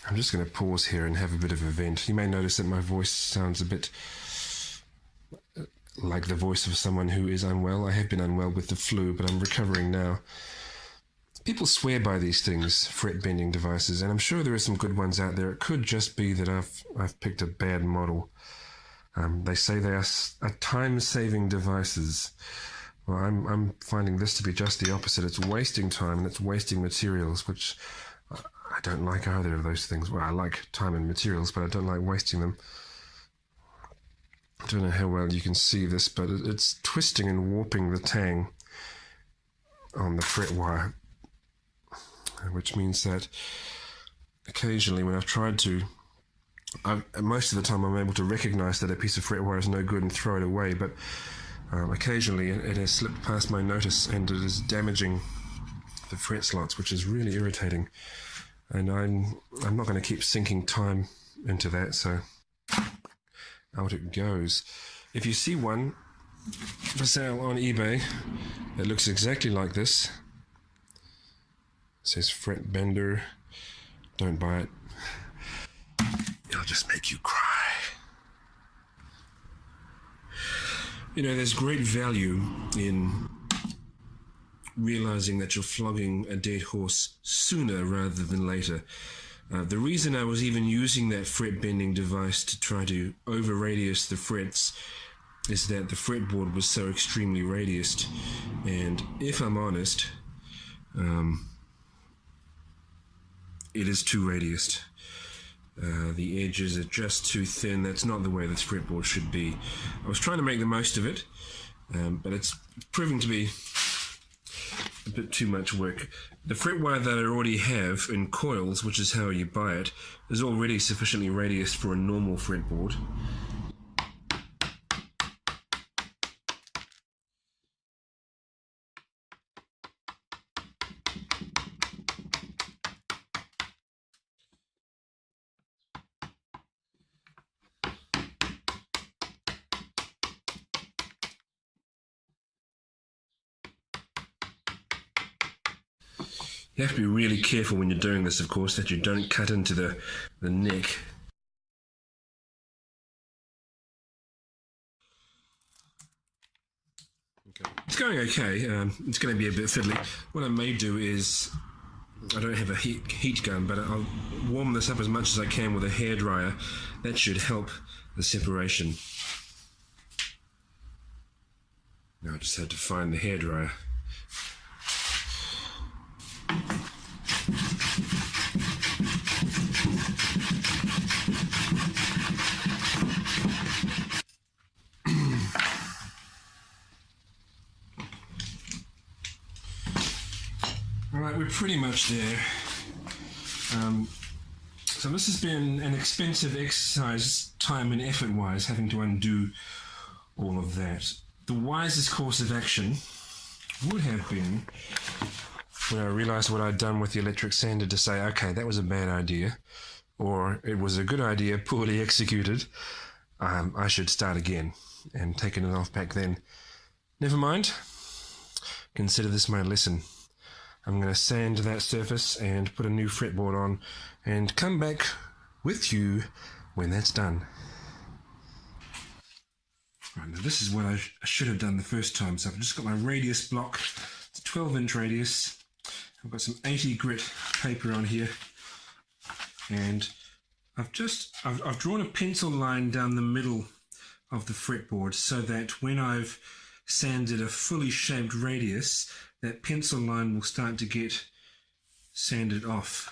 I'm just going to pause here and have a bit of a vent. You may notice that my voice sounds a bit like the voice of someone who is unwell. I have been unwell with the flu, but I'm recovering now. People swear by these things, fret bending devices, and I'm sure there are some good ones out there. It could just be that I've picked a bad model. They say they are time-saving devices. Well, I'm finding this to be just the opposite. It's wasting time and it's wasting materials, which I don't like either of those things. Well, I like time and materials, but I don't like wasting them. I don't know how well you can see this, but it's twisting and warping the tang on the fret wire, which means that occasionally when I've tried to, most of the time I'm able to recognize that a piece of fret wire is no good and throw it away, but occasionally it has slipped past my notice and it is damaging the fret slots, which is really irritating. And I'm not going to keep sinking time into that, so out it goes. If you see one for sale on eBay that looks exactly like this, it says fret bender, don't buy it. It'll just make you cry. You know, there's great value in realizing that you're flogging a dead horse sooner rather than later. The reason I was even using that fret bending device to try to over radius the frets is that the fretboard was so extremely radiused, and if I'm honest, it is too radiused. The edges are just too thin. That's not the way this fretboard should be. I was trying to make the most of it, but it's proving to be a bit too much work. The fret wire that I already have in coils, which is how you buy it, is already sufficiently radiused for a normal fretboard. You have to be really careful when you're doing this, of course, that you don't cut into the neck. Okay. It's going okay. It's going to be a bit fiddly. What I may do is, I don't have a heat gun, but I'll warm this up as much as I can with a hairdryer. That should help the separation. Now I just had to find the hairdryer. Alright, we're pretty much there. So this has been an expensive exercise, time and effort-wise, having to undo all of that. The wisest course of action would have been, when I realised what I'd done with the electric sander, to say, okay, that was a bad idea, or it was a good idea, poorly executed. I should start again, and taken it off back then. Never mind. Consider this my lesson. I'm going to sand that surface and put a new fretboard on and come back with you when that's done. Right, now this is what I should have done the first time. So I've just got my radius block. It's a 12-inch radius. I've got some 80 grit paper on here, and I've drawn a pencil line down the middle of the fretboard so that when I've sanded a fully shaped radius, that pencil line will start to get sanded off.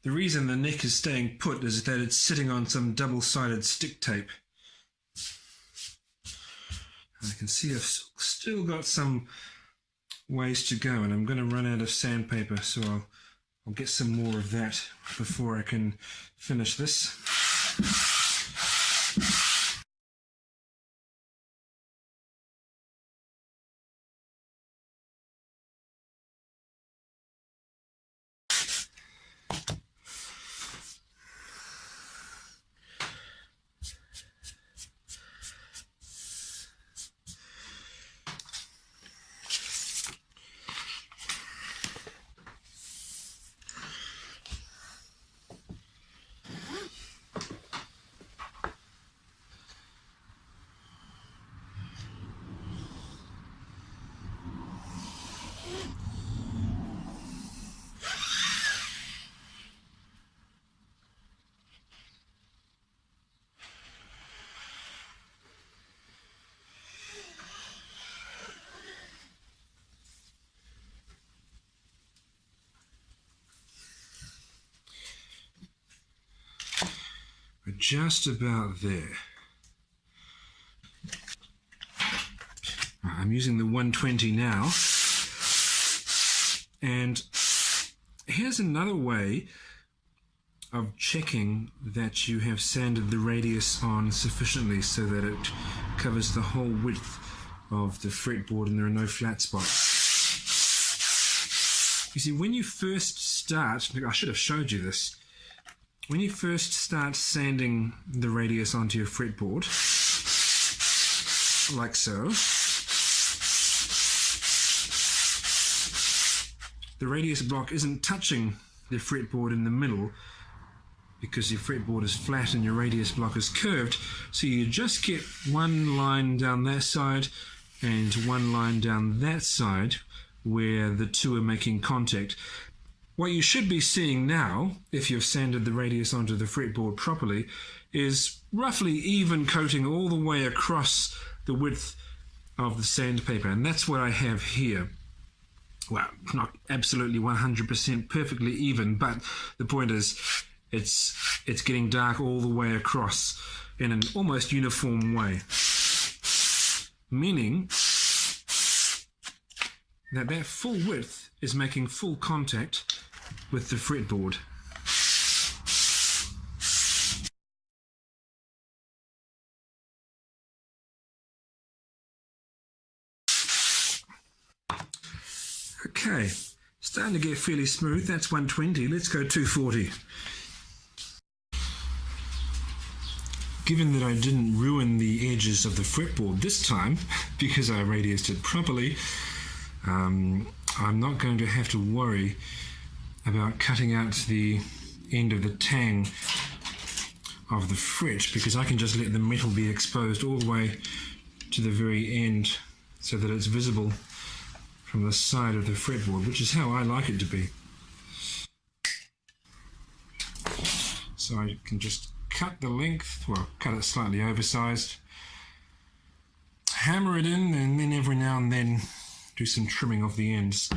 The reason the neck is staying put is that it's sitting on some double-sided stick tape. I can see I've still got some ways to go, and I'm going to run out of sandpaper, so I'll get some more of that before I can finish this. just about there. I'm using the 120 now. And here's another way of checking that you have sanded the radius on sufficiently so that it covers the whole width of the fretboard and there are no flat spots. You see, when you first start, I should have showed you this, when you first start sanding the radius onto your fretboard, like so, the radius block isn't touching the fretboard in the middle because your fretboard is flat and your radius block is curved, so you just get one line down that side and one line down that side where the two are making contact. What you should be seeing now, if you've sanded the radius onto the fretboard properly, is roughly even coating all the way across the width of the sandpaper, and that's what I have here. Well, not absolutely 100% perfectly even, but the point is it's getting dark all the way across in an almost uniform way, meaning that full width is making full contact with the fretboard. Okay, starting to get fairly smooth. That's 120. Let's go 240. Given that I didn't ruin the edges of the fretboard this time because I radiused it properly, I'm not going to have to worry about cutting out the end of the tang of the fret, because I can just let the metal be exposed all the way to the very end so that it's visible from the side of the fretboard, which is how I like it to be. So I can just cut the length, well, cut it slightly oversized, hammer it in, and then every now and then do some trimming of the ends.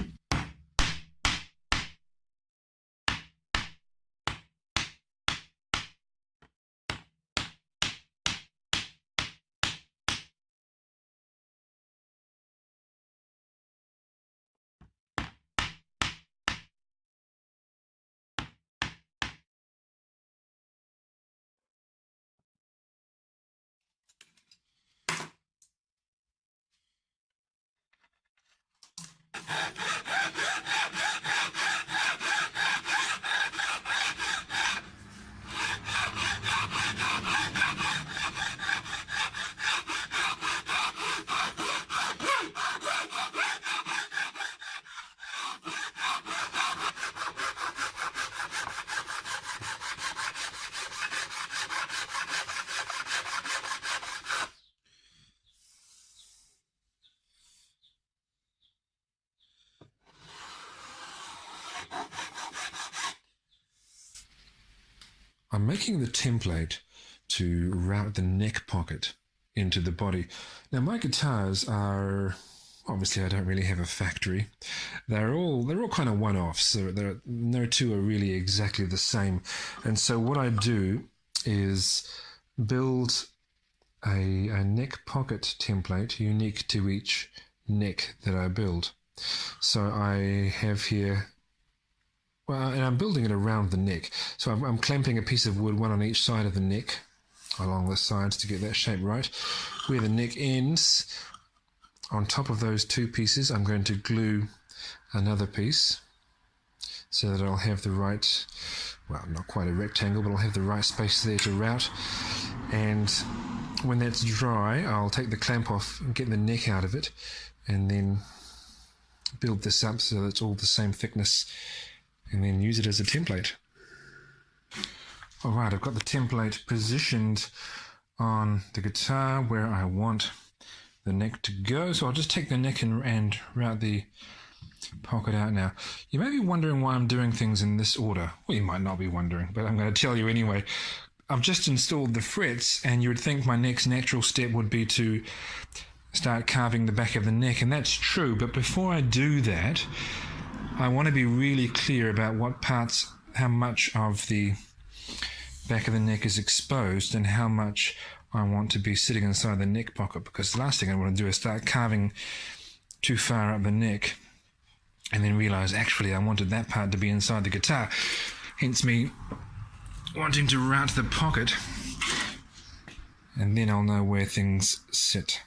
I'm making the template to route the neck pocket into the body. Now my guitars are, obviously I don't really have a factory. They're all kind of one-offs. No two are really exactly the same. And so what I do is build a neck pocket template unique to each neck that I build. So I have here, well, and I'm building it around the neck. So I'm clamping a piece of wood, one on each side of the neck, along the sides to get that shape right. Where the neck ends, on top of those two pieces, I'm going to glue another piece so that I'll have the right, well, not quite a rectangle, but I'll have the right space there to route. And when that's dry, I'll take the clamp off and get the neck out of it, and then build this up so that it's all the same thickness, and then use it as a template. Alright, I've got the template positioned on the guitar where I want the neck to go, so I'll just take the neck and route the pocket out now. You may be wondering why I'm doing things in this order. Well, you might not be wondering, but I'm going to tell you anyway. I've just installed the frets, and you would think my next natural step would be to start carving the back of the neck, and that's true, but before I do that, I want to be really clear about what parts, how much of the back of the neck is exposed and how much I want to be sitting inside the neck pocket, because the last thing I want to do is start carving too far up the neck and then realize actually I wanted that part to be inside the guitar. Hence me wanting to route the pocket, and then I'll know where things sit.